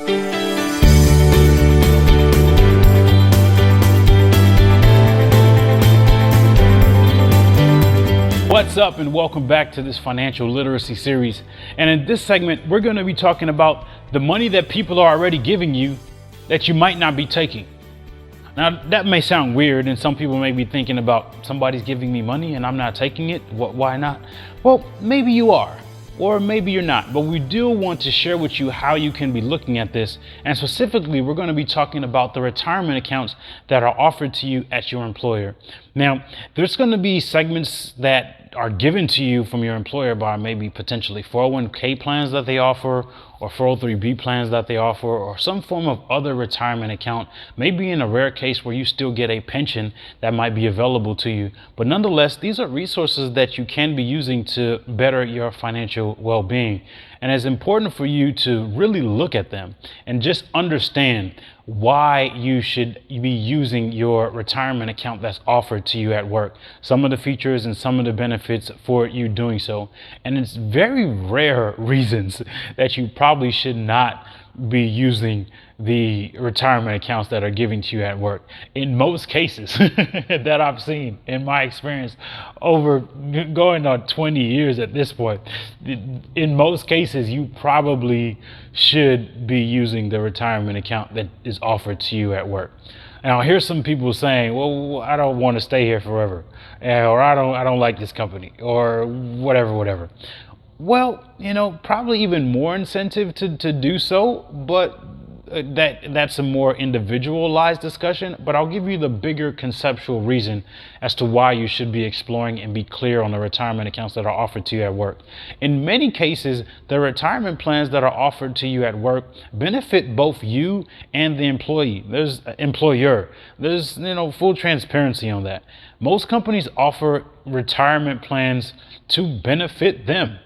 What's up, and welcome back to this financial literacy series. And in this segment, we're going to be talking about the money that people are already giving you that you might not be taking. Now, that may sound weird, and some people may be thinking about somebody's giving me money and I'm not taking it. Why not? Well, maybe you are, or maybe you're not, but we do want to share with you how you can be looking at this. And specifically, we're going to be talking about the retirement accounts that are offered to you at your employer. Now, there's going to be segments that are given to you from your employer by maybe potentially 401k plans that they offer, or 403b plans that they offer, or some form of other retirement account, maybe in a rare case where you still get a pension that might be available to you. But nonetheless, these are resources that you can be using to better your financial well-being. And it's important for you to really look at them and just understand why you should be using your retirement account that's offered to you at work, some of the features and some of the benefits for you doing so. And it's very rare reasons that you probably should not be using the retirement accounts that are given to you at work. In most cases that I've seen in my experience over going on 20 years at this point, in most cases you probably should be using the retirement account that is offered to you at work. Now, here's some people saying, well, I don't want to stay here forever, or I don't like this company, or whatever. Well, probably even more incentive to do so, but that's a more individualized discussion. But I'll give you the bigger conceptual reason as to why you should be exploring and be clear on the retirement accounts that are offered to you at work. In many cases, the retirement plans that are offered to you at work benefit both you and the employer. There's full transparency on that. Most companies offer retirement plans to benefit them.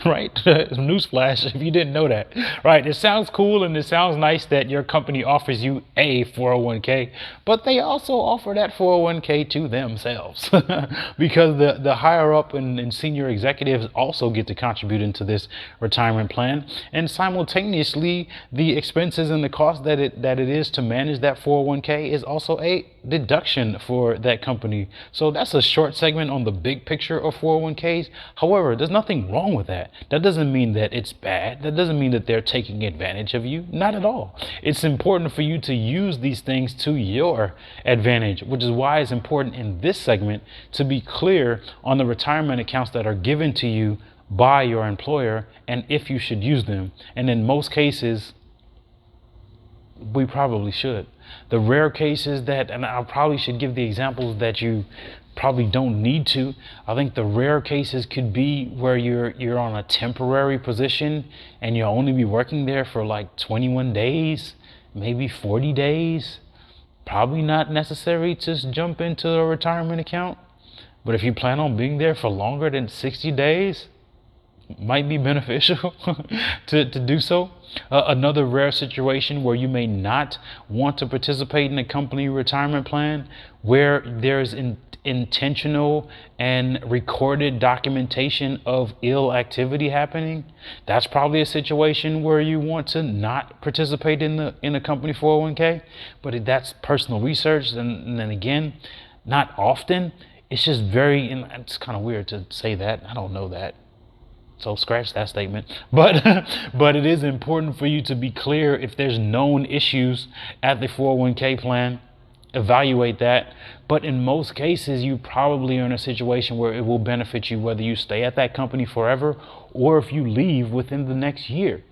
Right? Newsflash, if you didn't know that. Right? It sounds cool and it sounds nice that your company offers you a 401k, but they also offer that 401k to themselves because the higher up and senior executives also get to contribute into this retirement plan, and simultaneously the expenses and the cost that it is to manage that 401k is also a deduction for that company. So that's a short segment on the big picture of 401ks. However, there's nothing wrong with that. That doesn't mean that it's bad. That doesn't mean that they're taking advantage of you. Not at all. It's important for you to use these things to your advantage, which is why it's important in this segment to be clear on the retirement accounts that are given to you by your employer and if you should use them. And in most cases, we probably should. The rare cases that, and I probably should give the examples that you probably don't need to. I think the rare cases could be where you're on a temporary position and you'll only be working there for like 21 days, maybe 40 days. Probably not necessary to jump into a retirement account. But if you plan on being there for longer than 60 days, might be beneficial to do so. Another rare situation where you may not want to participate in a company retirement plan where there's intentional and recorded documentation of ill activity happening. That's probably a situation where you want to not participate in a company 401k, but that's personal research. And then again, not often. It's just and it's kind of weird to say that. I don't know that. So scratch that statement. But it is important for you to be clear if there's known issues at the 401k plan. Evaluate that. But in most cases, you probably are in a situation where it will benefit you whether you stay at that company forever or if you leave within the next year.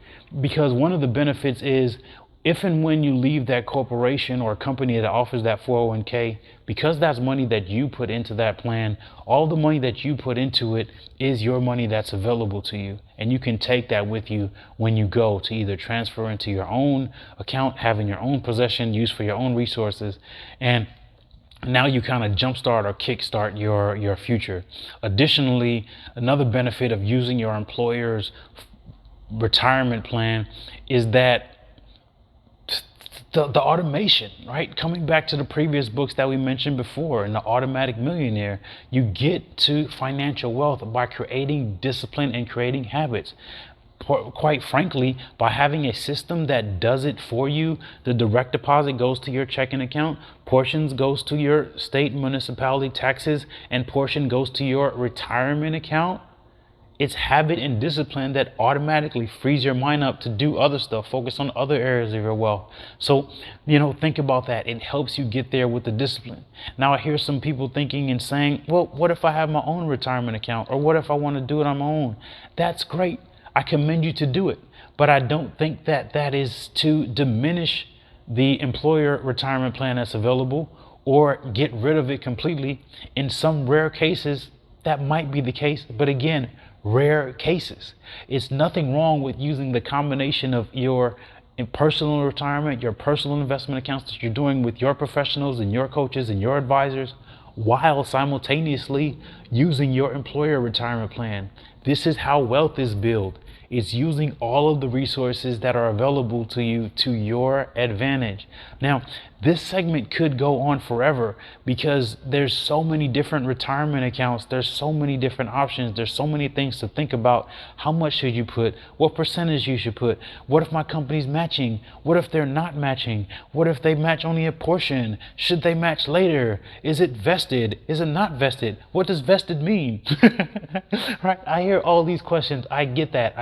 Because one of the benefits is if and when you leave that corporation or company that offers that 401k, because that's money that you put into that plan, all the money that you put into it is your money that's available to you. And you can take that with you when you go to either transfer into your own account, having your own possession, used for your own resources. And now you kind of jumpstart or kickstart your future. Additionally, another benefit of using your employer's retirement plan is that the automation, right? Coming back to the previous books that we mentioned before, and the Automatic Millionaire, you get to financial wealth by creating discipline and creating habits. Quite frankly, by having a system that does it for you, the direct deposit goes to your checking account, portions goes to your state municipality taxes, and portion goes to your retirement account. It's habit and discipline that automatically frees your mind up to do other stuff, focus on other areas of your wealth. So, think about that. It helps you get there with the discipline. Now, I hear some people thinking and saying, well, what if I have my own retirement account? Or what if I want to do it on my own? That's great. I commend you to do it. But I don't think that is to diminish the employer retirement plan that's available or get rid of it completely. In some rare cases, that might be the case. But again, rare cases. It's nothing wrong with using the combination of your personal retirement, your personal investment accounts that you're doing with your professionals and your coaches and your advisors, while simultaneously using your employer retirement plan. This is how wealth is built. It's using all of the resources that are available to you to your advantage. Now, this segment could go on forever because there's so many different retirement accounts. There's so many different options. There's so many things to think about. How much should you put? What percentage you should put? What if my company's matching? What if they're not matching? What if they match only a portion? Should they match later? Is it vested? Is it not vested? What does vested mean? Right? I hear all these questions. I get that.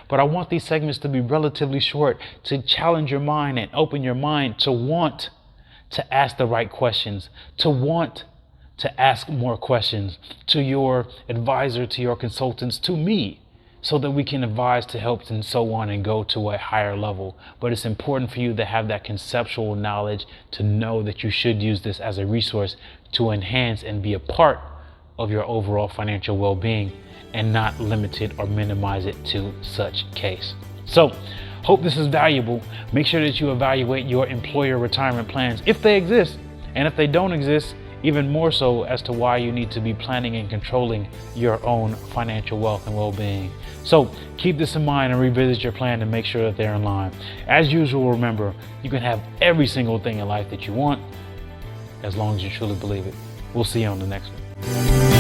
But I want these segments to be relatively short, to challenge your mind and open your mind to want to ask the right questions, to want to ask more questions to your advisor, to your consultants, to me, so that we can advise, to help, and so on, and go to a higher level. But it's important for you to have that conceptual knowledge to know that you should use this as a resource to enhance and be a part of your overall financial well-being, and not limit it or minimize it to such case. So, hope this is valuable. Make sure that you evaluate your employer retirement plans if they exist, and if they don't exist, even more so as to why you need to be planning and controlling your own financial wealth and well-being. So keep this in mind and revisit your plan to make sure that they're in line. As usual, remember, you can have every single thing in life that you want as long as you truly believe it. We'll see you on the next one.